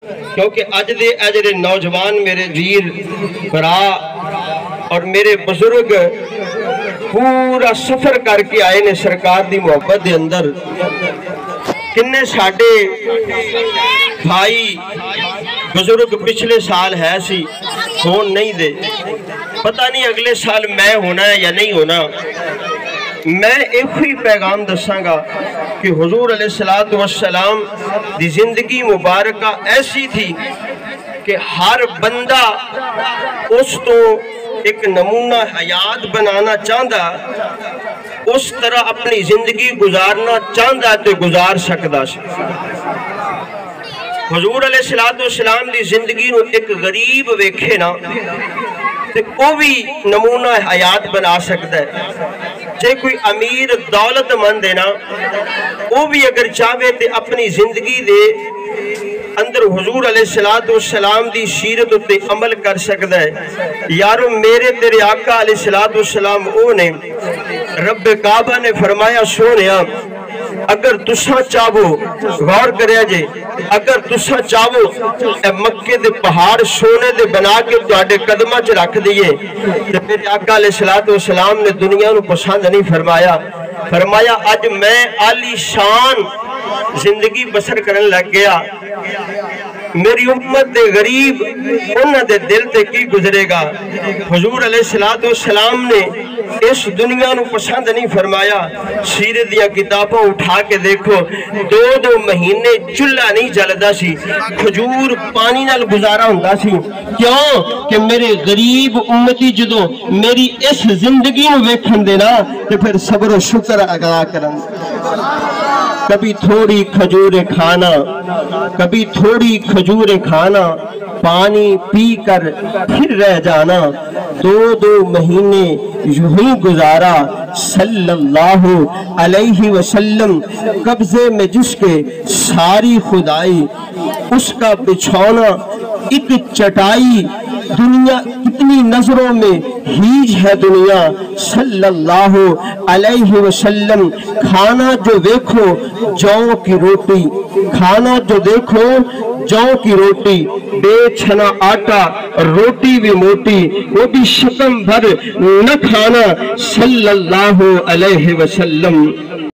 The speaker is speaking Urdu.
کیونکہ اج دے اجرے نوجوان میرے ویر برا اور میرے بزرگ پورا سفر کر کے آئے نے سرکار دی محبت دے اندر. کنے ساڑے بھائی بزرگ پچھلے سال ہے سی ہون نہیں دے, پتہ نہیں اگلے سال میں ہونا ہے یا نہیں ہونا. میں ایک ہی پیغام دساں گا کہ حضور علیہ السلام دی زندگی مبارکہ ایسی تھی کہ ہر بندہ اس تو ایک نمونہ حیات بنانا چاہتا, اس طرح اپنی زندگی گزارنا چاہتا تو گزار سکتا سی. حضور علیہ السلام دی زندگی نو ایک غریب ویکھے نا تے وہ بھی نمونہ حیات بنا سکتا ہے. جے کوئی امیر دولت مند ہے نا وہ بھی اگر چاہے تے اپنی زندگی دے اندر حضور علیہ السلام دی سیرت تے عمل کر سکتا ہے. یارو میرے تیرے آقا علیہ السلام او نے رب کعبہ نے فرمایا سونیا اگر تساں چاہو, غور کریا جے, اگر تساں چاہو اے مکے دے پہاڑ سونے دے بنا کے تواڈے قدماں چ رکھ دیئے تے میرے آقا علیہ السلام نے دنیا نو پسند نہیں فرمایا. فرمایا اج میں عالی شان زندگی بسر کرن لگ گیا, میری امت دے غریب انہاں دے دل تے کی گزرے گا. حضور علیہ السلام نے اس دنیا نو پسند نہیں فرمایا. سیرت دیا کتابوں اٹھا کے دیکھو, دو مہینے چولہا نہیں جلدا سی, کھجور پانی نال گزارا ہوندا سی. کیوں کہ میرے غریب امتی جدوں میری اس زندگی نو ویکھن دے نا تے پھر صبر و شکر ادا کرن. کبھی تھوڑی کھجوریں کھانا, کبھی تھوڑی کھجوریں کھانا, پانی پی کر پھر رہ جانا, دو مہینے یوں ہی گزارا. صلی اللہ علیہ وسلم قبضے میں جس کے ساری خدائی, اس کا بچھونا ایک چٹائی, دنیا کتنی نظروں میں ہیج ہے دنیا. صلی اللہ علیہ وسلم کھانا جو دیکھو جو کی روٹی, کھانا جو دیکھو جو کی روٹی, بے چھنا آٹا روٹی بھی موٹی, وہ بھی شکم بھر نہ کھانا. صلی اللہ علیہ وسلم